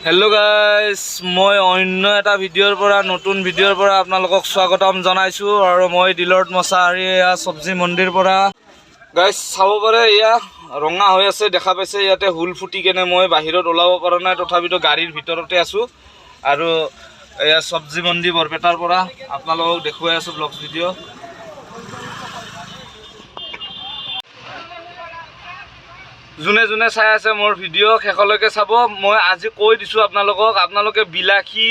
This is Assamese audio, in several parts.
हेलो गाइस मैं अन्य एटा भिडिओर পৰা নতুন ভিডিওৰ পৰা আপোনালোকক স্বাগতম জনাইছো আৰু মই দিলৰত মছাহাৰী সবজি মন্দিৰ পৰা গাইস চাব পাৰে ইয়া ৰঙা হৈ আছে দেখা পাইছে ইয়াতে হুল ফুটি কেনে মই বাহিৰত ওলাব পৰা নাই তথাপিতো গাড়ীৰ ভিতৰতে আছো আৰু ইয়া সবজি মন্দিৰ বৰপেটাৰ পৰা আপোনালোকক দেখুৱাই আছো ব্লগ ভিডিও জুনে জুনে চাই আছে মোৰ ভিডিও শেষলৈকে চাব মই আজি কৈ দিছো আপোনালোকে বিলাসী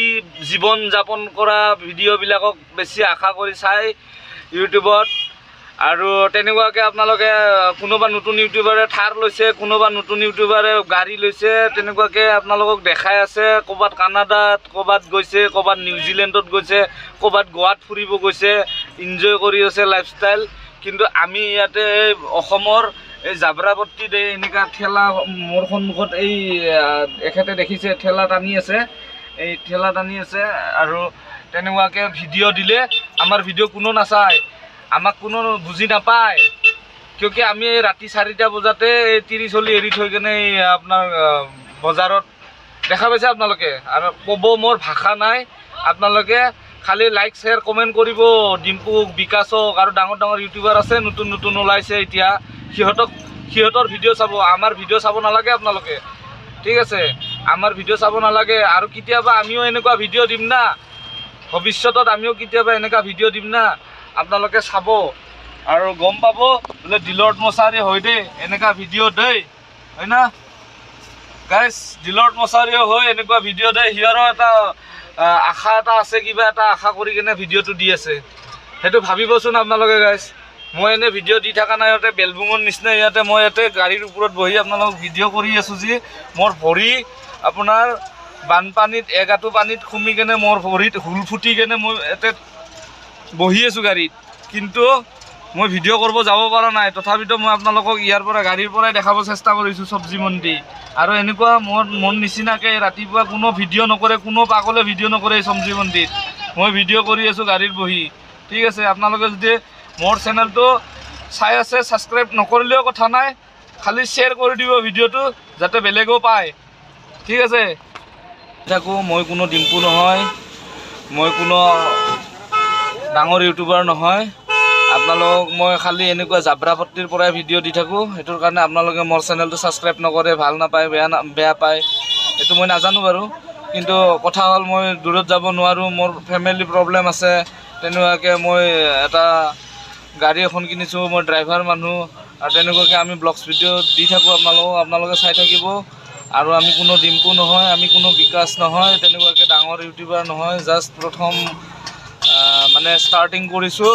জীৱন যাপন কৰা ভিডিও বিলাকক বেছি আশা কৰি চাই ইউটিউবত আৰু তেনেকুৱাকে আপোনালোকে কোনোবা নতুন ইউটিউবাৰে থাৰ লৈছে কোনোবা নতুন ইউটিউবাৰে গাড়ী লৈছে তেনেকুৱাকে আপোনালোকক দেখাই আছে ক'বাত কানাডাত ক'বাত গৈছে ক'বাত নিউজিলেণ্ডত গৈছে ক'বাত গোৱাত ফুৰিব গৈছে এনজয় কৰি আছে লাইফষ্টাইল কিন্তু আমি ইয়াতে অসমৰ এই জাবৰাপট্টি দে এনেকা ঠেলা মোৰ সন্মুখত এই এখেতে দেখিছে ঠেলা টানি আছে এই ঠেলা টানি আছে আৰু তেনেকুৱাকে ভিডিও দিলে আমাৰ ভিডিও কোনো নাচায় আমাক কোনো বুজি নাপায় কিয়কি আমি ৰাতি 4টা বজাতে 30 চলি এৰি থৈ কেনে আপোনাৰ বজাৰত দেখা পাইছে আপোনালোকে আৰু ক'ব মোৰ ভাষা নাই আপোনালোকে খালি লাইক শেয়াৰ কমেন্ট কৰিব ডিম্পুক বিকাশক আৰু ডাঙৰ ডাঙৰ ইউটিউবাৰ আছে নতুন নতুন ওলাইছে এতিয়া সিহঁতৰ ভিডিও চাব আমাৰ ভিডিও চাব নালাগে আপোনালোকে ঠিক আছে আমাৰ ভিডিও চাব নালাগে আৰু কেতিয়াবা আমিও এনেকুৱা ভিডিও দিম না ভৱিষ্যতত আমিও কেতিয়াবা এনেকুৱা ভিডিও দিম না আপোনালোকে চাব আৰু গম পাব বোলে দিলৰত মছাহাৰী হয় দে এনেকুৱা ভিডিও দেই হয় না গাইস দিলৰত মছাহাৰী হয় এনেকুৱা ভিডিও দেই হিয়াৰো এটা আশা এটা আছে কিবা এটা আশা কৰি কেনে ভিডিওটো দি আছে সেইটো ভাবিবচোন আপোনালোকে গাইস মই এনে ভিডিও দি থাকা নাই ইয়াতে বেলবুমৰ নিচিনা ইয়াতে মই ইয়াতে গাড়ীৰ ওপৰত বহি আপোনালোকক ভিডিও কৰি আছো যে মোৰ ভৰি আপোনাৰ বানপানীত এগাটো পানীত খুমি কেনে মোৰ ভৰিত হুল ফুটি কেনে মই ইয়াতে বহি আছো গাড়ীত কিন্তু মই ভিডিও কৰিব যাব পৰা নাই তথাপিতো মই আপোনালোকক ইয়াৰ পৰা গাড়ীৰ পৰাই দেখাব চেষ্টা কৰিছো সবজি মন্ডি আৰু এনেকুৱা মোৰ নিচিনাকে ৰাতিপুৱা কোনো ভিডিও নকৰে কোনো পাগলে ভিডিও নকৰে সবজি মন্দিত মই ভিডিও কৰি আছো গাড়ীত বহি ঠিক আছে আপোনালোকে যদি মোৰ চেনেলটো চাই আছে সাবস্ক্ৰাইব নকৰিলেও কথা নাই খালি শেয়াৰ কৰি দিব ভিডিওটো যাতে বেলেগও পায় ঠিক আছে থাকো মই কোনো ডিম্পু নহয় মই কোনো ডাঙৰ ইউটিউবাৰ নহয় আপোনালোক মই খালি এনেকুৱা জাবৰাপট্টিৰ পৰাই ভিডিও দি থাকো হেতুৰ কাৰণে আপোনালোকে মোৰ চেনেলটো সাবস্ক্ৰাইব নকৰে ভাল নাপায় বেয়া পায় এটো মই নাজানো বাৰু কিন্তু কথা হ'ল মই দূৰত যাব নোৱাৰো মোৰ ফ্যামিলি প্ৰবলেম আছে তেনেকুৱাকে মই এটা গাড়ী এখন কিনিছো মই ড্ৰাইভাৰ মানুহ আৰু তেনেকুৱাকে আমি ব্লগছ ভিডিও দি থাকো আপোনালোকে চাই থাকিব আৰু আমি কোনো ডিম্পু নহয় আমি কোনো বিকাশ নহয় তেনেকুৱাকে ডাঙৰ ইউটিউবাৰ নহয় জাস্ট প্ৰথম মানে ষ্টাৰ্টিং কৰিছো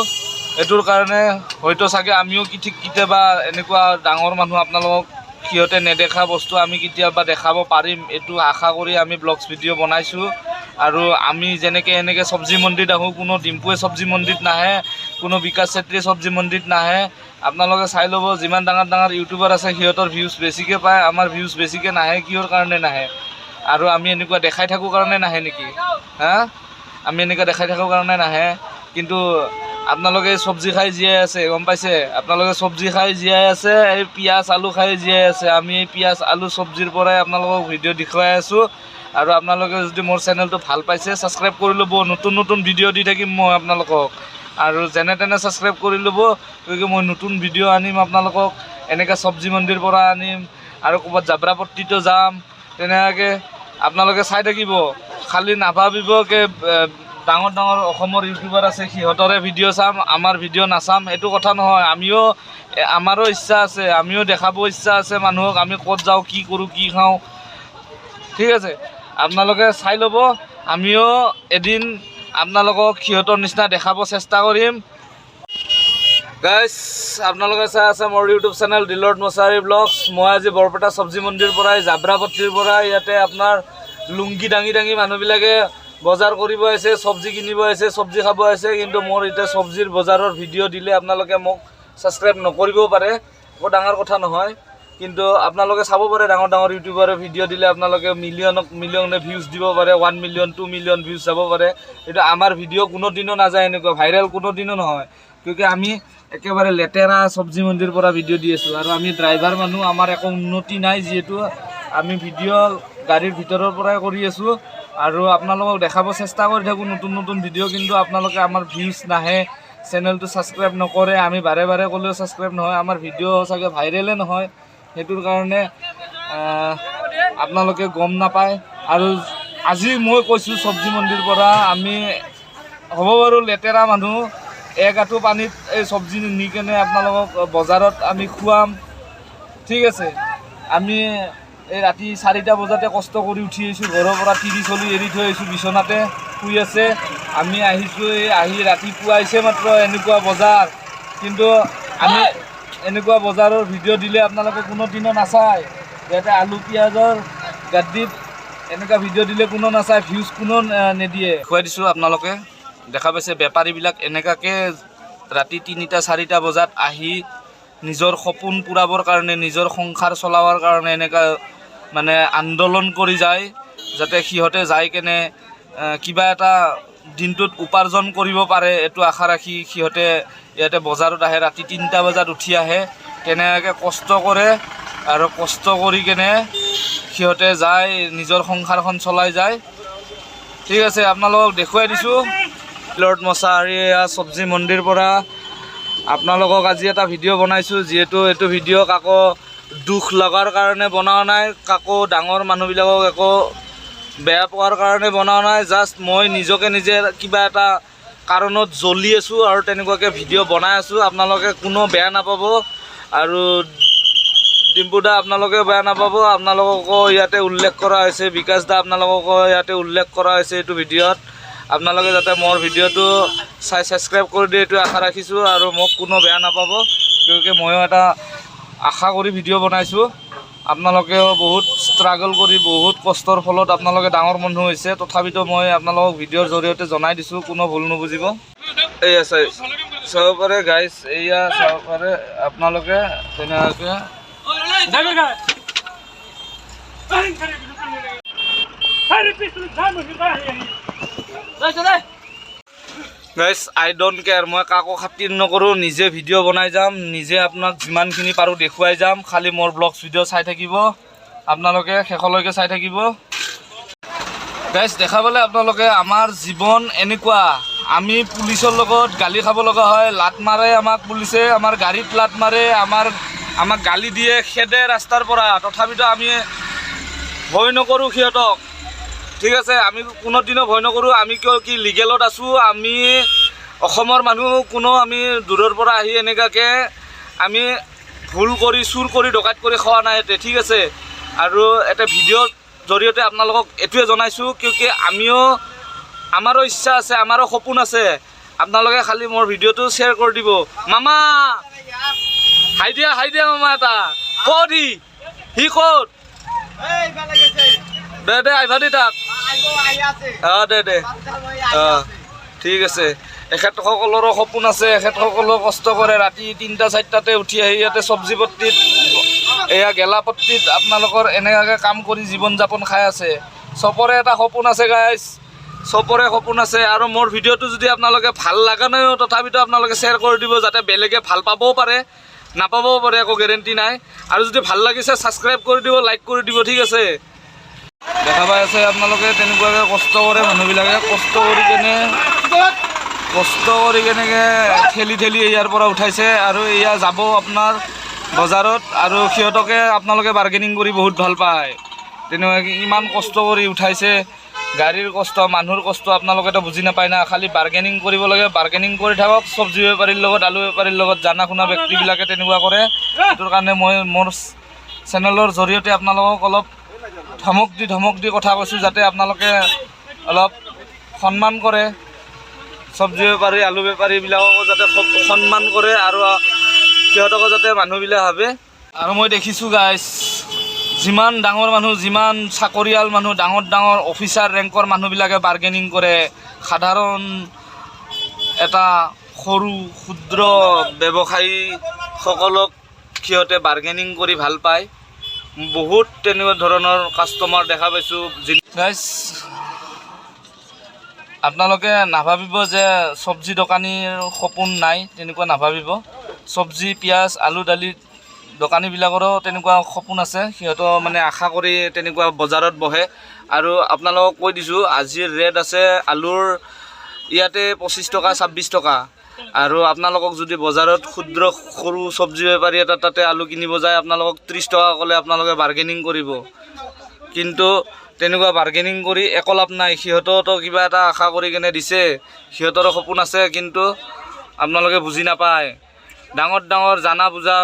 এটোৰ কাৰণে হয়তো চাগে আমিও কেতিয়াবা এনেকুৱা ডাঙৰ মানুহ আপোনালোকক সিহঁতে নেদেখা বস্তু আমি কেতিয়াবা দেখাব পাৰিম এটো আশা কৰি আমি ব্লগছ ভিডিও বনাইছো আৰু আমি যেনেকে এনেকে সবজি মন্দিত আহো কোনো ডিম্পুৱে সবজি মন্দিত নাহে কোনো বিকাশ চেত্ৰীয়ে সবজি মন্দিত নাহে আপোনালোকে চাই ল'ব যিমান ডাঙৰ ডাঙৰ ইউটিউবাৰ আছে সিহঁতৰ ভিউজ বেছিকে পায় আমাৰ ভিউজ বেছিকে নাহে কিহৰ কাৰণে নাহে আৰু আমি এনেকুৱা দেখাই থাকো কাৰণে নাহে নেকি হা আমি এনেকুৱা দেখাই থাকো কাৰণে নাহে কিন্তু আপোনালোকে সবজি খাই জীয়াই আছে গম পাইছে আপোনালোকে সবজি খাই জীয়াই আছে এই পিয়াজ আলু খাই জীয়াই আছে আমি এই পিয়াজ আলু সবজিৰ পৰাই আপোনালোকক ভিডিও দেখুৱাই আছো আৰু আপোনালোকে যদি মোৰ চেনেলটো ভাল পাইছে সাবস্ক্ৰাইব কৰি ল'ব নতুন নতুন ভিডিও দি থাকিম মই আপোনালোকক আৰু যেনে তেনে সাবস্ক্ৰাইব কৰি ল'ব কিয়কি মই নতুন ভিডিও আনিম আপোনালোকক এনেকা সবজি মন্দিৰ পৰা আনিম আৰু ক'বাত জাবৰাপট্টিতো যাম তেনেকৈ আপোনালোকে চাই থাকিব খালি নাভাবিব কে ডাঙৰ ডাঙৰ অসমৰ ইউটিউবাৰ আছে সিহঁতৰে ভিডিও চাম আমাৰ ভিডিও নাচাম এইটো কথা নহয় আমাৰো ইচ্ছা আছে আমিও দেখাব ইচ্ছা আছে মানুহক আমি ক'ত যাওঁ কি কৰোঁ কি খাওঁ ঠিক আছে আপোনালোকে চাই ল'ব আমিও এদিন আপোনালোকক সিহঁতৰ নিচিনা দেখাব চেষ্টা কৰিম গাইস আপোনালোকে চাই আছে মোৰ ইউটিউব চেনেল দিলৰত মছাহাৰী ব্লগছ মই আজি বৰপেটা সবজি মন্দিৰ পৰাই জাবৰাপট্টিৰ পৰা ইয়াতে আপোনাৰ লুংগি দাঙি মানুহবিলাকে বজাৰ কৰিব আছে সবজি কিনিব আছে সবজি খাব আছে কিন্তু মোৰ এটা সবজিৰ বজাৰৰ ভিডিও দিলে আপোনালোকে মোক সাবস্ক্ৰাইব নকৰিবও পাৰে একো ডাঙৰ কথা নহয় কিন্তু আপোনালোকে চাব পাৰে ডাঙৰ ডাঙৰ ইউটিউবাৰে ভিডিও দিলে আপোনালোকে মিলিয়নে ভিউজ দিব পাৰে 1 মিলিয়ন 2 মিলিয়ন ভিউজ যাব পাৰে এটা আমাৰ ভিডিও কোনো দিনো নাযায় এনেকুৱা ভাইৰাল কোনো দিনো নহয় কিয়কি আমি একেবাৰে লেটেৰা সবজি মন্দিৰ পৰা ভিডিও দি আছো আৰু আমি ড্ৰাইভাৰ মানুহ আমাৰ একো উন্নতি নাই যেহেতু আমি ভিডিও গাড়ীৰ ভিতৰৰ পৰাই কৰি আছোঁ আৰু আপোনালোকক দেখাব চেষ্টা কৰি থাকোঁ নতুন নতুন ভিডিঅ'। কিন্তু আপোনালোকে আমাৰ ভিউজ নাহে, চেনেলটো ছাবস্ক্ৰাইব নকৰে। আমি বাৰে বাৰে ক'লেও ছাবস্ক্ৰাইব নহয়, আমাৰ ভিডিঅ' চাগে ভাইৰেলে নহয়। সেইটোৰ কাৰণে আপোনালোকে গম নাপায়। আৰু আজি মই কৈছোঁ চব্জি মন্দিৰ পৰা আমি হ'ব বাৰু লেতেৰা মানুহ, এক আঁঠু পানীত এই চব্জি নি কেনে আপোনালোকক বজাৰত আমি খুৱাম, ঠিক আছে। আমি এই ৰাতি 4টা বজাতে কষ্ট কৰি উঠি আহিছোঁ, ঘৰৰ পৰা টিভি চলি এৰি থৈ আহিছোঁ, বিচনাতে শুই আছে। আমি আহিছোঁ, এই আহি ৰাতিপুৱা আহিছে মাত্ৰ এনেকুৱা বজাৰ। কিন্তু আমি এনেকুৱা বজাৰৰ ভিডিঅ' দিলে আপোনালোকে কোনো দিনো নাচায়। ইয়াতে আলু পিঁয়াজৰ গাদ্দিত এনেকুৱা ভিডিঅ' দিলে কোনো নাচায়, ভিউজ কোনো নিদিয়ে। খুৱাই দিছোঁ আপোনালোকে দেখা পাইছে। বেপাৰীবিলাক এনেকুৱাকৈ ৰাতি 3টা 4টা বজাত আহি নিজৰ সপোন পূৰাবৰ কাৰণে, নিজৰ সংসাৰ চলাবৰ কাৰণে এনেকুৱা মানে আন্দোলন কৰি যায়, যাতে সিহঁতে যাই কেনে কিবা এটা দিনটোত উপাৰ্জন কৰিব পাৰে। এইটো আশা ৰাখি সিহঁতে ইয়াতে বজাৰত আহে, ৰাতি 3টা বজাত উঠি আহে, তেনেকৈ কষ্ট কৰে আৰু কষ্ট কৰি কেনে সিহঁতে যায়, নিজৰ সংসাৰখন চলাই যায়, ঠিক আছে। আপোনালোকক দেখুৱাই দিছোঁ লৰ্ড মছাহাৰী চব্জি মন্দিৰ পৰা আপোনালোকক আজি এটা ভিডিঅ' বনাইছোঁ। যিহেতু এইটো ভিডিঅ' কাকো দুখ লগাৰ কাৰণে বনোৱা নাই, কাকো ডাঙৰ মানুহবিলাকক একো বেয়া পোৱাৰ কাৰণে বনোৱা নাই। জাষ্ট মই নিজকে নিজে কিবা এটা কাৰণত জ্বলি আছোঁ আৰু তেনেকুৱাকৈ ভিডিঅ' বনাই আছোঁ। আপোনালোকে কোনো বেয়া নাপাব আৰু ডিম্পু দা আপোনালোকে বেয়া নাপাব। আপোনালোককো ইয়াতে উল্লেখ কৰা হৈছে, বিকাশ দা আপোনালোককো ইয়াতে উল্লেখ কৰা হৈছে এইটো ভিডিঅ'ত। আপোনালোকে যাতে মোৰ ভিডিঅ'টো চাই ছাবস্ক্ৰাইব কৰি দিয়ে এইটো আশা ৰাখিছোঁ আৰু মোক কোনো বেয়া নাপাব, কিয়কি ময়ো এটা আশা কৰি ভিডিঅ' বনাইছোঁ। আপোনালোকেও বহুত ষ্ট্ৰাগল কৰি বহুত কষ্টৰ ফলত আপোনালোকে ডাঙৰ মানুহ হৈছে, তথাপিতো মই আপোনালোকক ভিডিঅ'ৰ জৰিয়তে জনাই দিছোঁ, কোনো ভুল নুবুজিব। এই আছে চাব পাৰে গাইজ, এয়া চাব পাৰে আপোনালোকে তেনেকুৱাকৈ। গাইজ আই ডোণ্ট কেয়াৰ, মই কাকো খাতিৰ নকৰোঁ, নিজে ভিডিঅ' বনাই যাম, নিজে আপোনাক যিমানখিনি পাৰোঁ দেখুৱাই যাম। খালি মোৰ ব্লগছ ভিডিঅ' চাই থাকিব, আপোনালোকে শেষলৈকে চাই থাকিব। গাইজ দেখা পালে আপোনালোকে আমাৰ জীৱন এনেকুৱা, আমি পুলিচৰ লগত গালি খাব লগা হয়, লাট মাৰে আমাক পুলিচে, আমাৰ গাড়ীত লাট মাৰে, আমাক গালি দিয়ে, খেদে ৰাস্তাৰ পৰা, তথাপিতো আমি ভয় নকৰোঁ সিহঁতক, ঠিক আছে। আমি কোনোদিনো ভয় নকৰোঁ। আমি কিয় কি লিগেলত আছোঁ, আমি অসমৰ মানুহ, কোনো আমি দূৰৰ পৰা আহি এনেকুৱাকৈ আমি ভুল কৰি চুৰ কৰি ডকাইত কৰি খোৱা নাই ইয়াতে, ঠিক আছে। আৰু এটা ভিডিঅ'ৰ জৰিয়তে আপোনালোকক এইটোৱে জনাইছোঁ, কিয়কি আমাৰো ইচ্ছা আছে, আমাৰো সপোন আছে। আপোনালোকে খালি মোৰ ভিডিঅ'টো শ্বেয়াৰ কৰি দিব। মামা হাই দিয়া মামা এটা ক'ত সি ক'ত? দে আহিবা দেই তাক, দে ঠিক আছে। এখেতসকলৰো সপোন আছে, এখেতসকলেও কষ্ট কৰে, ৰাতি 3টা 4টাতে উঠি আহি ইয়াতে চব্জি পট্টিত, এয়া গেলাপট্টিত আপোনালোকৰ এনেকুৱাকৈ কাম কৰি জীৱন যাপন খাই আছে। চবৰে এটা সপোন আছে গাইজ, চবৰে সপোন আছে। আৰু মোৰ ভিডিঅ'টো যদি আপোনালোকে ভাল লগা নাই, তথাপিতো আপোনালোকে শ্বেয়াৰ কৰি দিব, যাতে বেলেগে ভাল পাবও পাৰে, নাপাবও পাৰে, একো গেৰেণ্টি নাই। আৰু যদি ভাল লাগিছে ছাবস্ক্ৰাইব কৰি দিব, লাইক কৰি দিব, ঠিক আছে। দেখা পাই আছে আপোনালোকে তেনেকুৱাকৈ কষ্ট কৰে মানুহবিলাকে, কষ্ট কৰি কেনেকৈ ঠেলি ইয়াৰ পৰা উঠাইছে আৰু এয়া যাব আপোনাৰ বজাৰত। আৰু সিহঁতকে আপোনালোকে বাৰ্গেনিং কৰি বহুত ভাল পায়, তেনেকুৱাকৈ ইমান কষ্ট কৰি উঠাইছে। গাড়ীৰ কষ্ট, মানুহৰ কষ্ট আপোনালোকেতো বুজি নাপায় না, খালি বাৰ্গেনিং কৰিব লাগে, বাৰ্গেনিং কৰি থাকক। চব্জি বেপাৰীৰ লগত, আলু বেপাৰীৰ লগত জানা শুনা ব্যক্তিবিলাকে তেনেকুৱা কৰে। সেইটোৰ কাৰণে মই মোৰ চেনেলৰ জৰিয়তে আপোনালোকক অলপ ধমক দি কথা কৈছোঁ, যাতে আপোনালোকে অলপ সন্মান কৰে, চব্জি বেপাৰী আলু বেপাৰীবিলাককো যাতে সন্মান কৰে আৰু সিহঁতকো যাতে মানুহবিলাক ভাবে। আৰু মই দেখিছোঁ গাইজ, যিমান ডাঙৰ মানুহ, যিমান চাকৰিয়াল মানুহ, ডাঙৰ অফিচাৰ ৰেংকৰ মানুহবিলাকে বাৰ্গেনিং কৰে, সাধাৰণ এটা সৰু ক্ষুদ্ৰ ব্যৱসায়ীসকলক সিহঁতে বাৰ্গেনিং কৰি ভাল পায়। বহুত তেনেকুৱা ধৰণৰ কাষ্টমাৰ দেখা পাইছোঁ। গাইজ আপোনালোকে নাভাবিব যে চব্জি দোকানীৰ সপোন নাই, তেনেকুৱা নাভাবিব। চব্জি পিঁয়াজ আলু দালিত দোকানীবিলাকৰো তেনেকুৱা সপোন আছে, সিহঁতৰ মানে আশা কৰি তেনেকুৱা বজাৰত বহে। আৰু আপোনালোকক কৈ দিছোঁ, আজিৰ ৰেট আছে আলুৰ ইয়াতে 25 টকা 26 টকা। আৰু আপোনালোকক যদি বজাৰত ক্ষুদ্ৰ সৰু চব্জি বেপাৰী এটা তাতে আলু কিনিব যায়, আপোনালোকক 30 টকা ক'লে আপোনালোকে বাৰ্গেনিং কৰিব। কিন্তু তেনেকুৱা বাৰ্গেনিং কৰি একো লাভ নাই। সিহঁততো কিবা এটা আশা কৰি কেনে দিছে, সিহঁতৰো সপোন আছে, কিন্তু আপোনালোকে বুজি নাপায়। ডাঙৰ ডাঙৰ জানা বুজা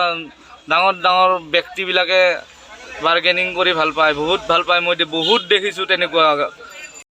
ডাঙৰ ডাঙৰ ব্যক্তিবিলাকে বাৰ্গেনিং কৰি ভাল পায়, বহুত ভাল পায়। মই বহুত দেখিছোঁ তেনেকুৱা।